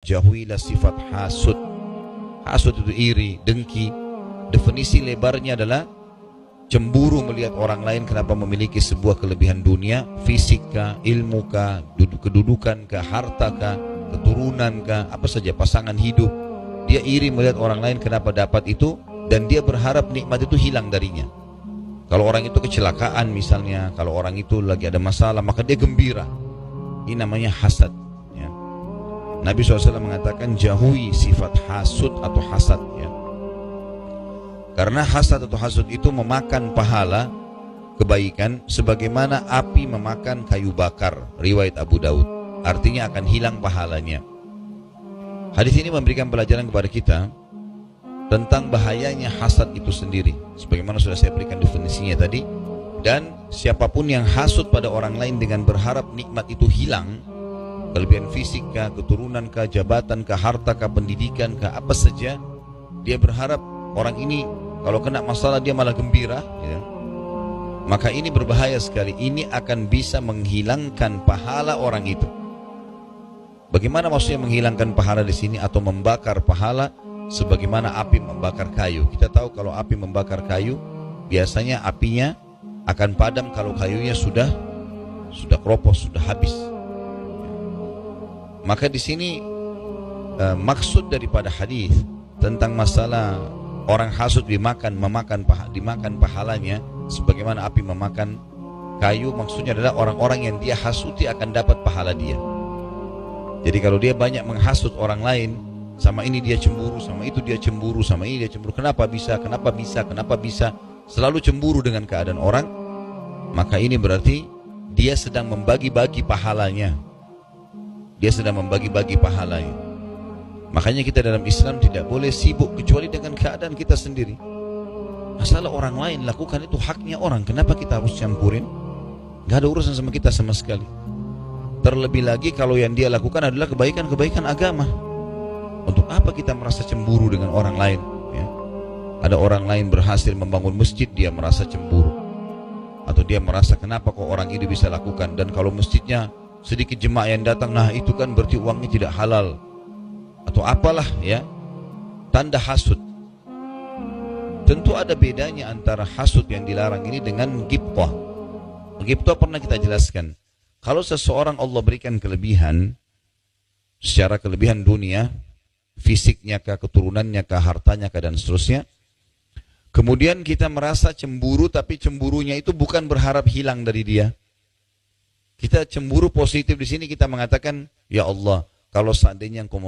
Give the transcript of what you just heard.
jauhilah sifat hasud. Hasud itu iri, dengki. Definisi lebarnya adalah cemburu melihat orang lain kenapa memiliki sebuah kelebihan dunia, fisik kah, ilmu kah, kedudukan kah, harta kah, keturunan kah, apa saja, pasangan hidup. Dia iri melihat orang lain kenapa dapat itu, dan dia berharap nikmat itu hilang darinya. Kalau orang itu kecelakaan misalnya, kalau orang itu lagi ada masalah, maka dia gembira. Ini namanya hasad, ya. Nabi SAW mengatakan jauhi sifat hasud atau hasad, ya. Karena hasad atau hasud itu memakan pahala kebaikan sebagaimana api memakan kayu bakar. Riwayat Abu Daud. Artinya akan hilang pahalanya. Hadis ini memberikan pelajaran kepada kita tentang bahayanya hasad itu sendiri, sebagaimana sudah saya berikan definisinya tadi. Dan siapapun yang hasud pada orang lain dengan berharap nikmat itu hilang, kelebihan fisik kah, keturunan kah, jabatan kah, harta kah, pendidikan kah, apa saja, dia berharap orang ini kalau kena masalah dia malah gembira, ya. Maka ini berbahaya sekali. Ini akan bisa menghilangkan pahala orang itu. Bagaimana maksudnya menghilangkan pahala di sini atau membakar pahala? Sebagaimana api membakar kayu. Kita tahu kalau api membakar kayu, biasanya apinya akan padam kalau kayunya sudah keropos, sudah habis. Maka di sini maksud daripada hadis tentang masalah orang hasud dimakan pahalanya, sebagaimana api memakan kayu, maksudnya adalah orang-orang yang dia hasuti akan dapat pahala dia. Jadi kalau dia banyak menghasut orang lain, sama ini dia cemburu, sama itu dia cemburu, sama ini dia cemburu. Kenapa bisa, selalu cemburu dengan keadaan orang, maka ini berarti dia sedang membagi-bagi pahalanya. Makanya kita dalam Islam tidak boleh sibuk kecuali dengan keadaan kita sendiri. Masalah orang lain lakukan itu haknya orang, kenapa kita harus campurin? Gak ada urusan sama kita sama sekali. Terlebih lagi kalau yang dia lakukan adalah kebaikan-kebaikan agama. Untuk apa kita merasa cemburu dengan orang lain, ya? Ada orang lain berhasil membangun masjid, dia merasa cemburu. Atau dia merasa kenapa kok orang ini bisa lakukan, dan kalau masjidnya sedikit jemaah yang datang, nah itu kan berarti uangnya tidak halal. Atau apalah, ya, tanda hasud. Tentu ada bedanya antara hasud yang dilarang ini dengan ghibthah. Ghibthah pernah kita jelaskan. Kalau seseorang Allah berikan kelebihan, secara kelebihan dunia, fisiknya kah, keturunannya kah, hartanya kah, dan seterusnya, kemudian kita merasa cemburu, tapi cemburunya itu bukan berharap hilang dari dia. Kita cemburu positif di sini, kita mengatakan, ya Allah, kalau seandainya Engkau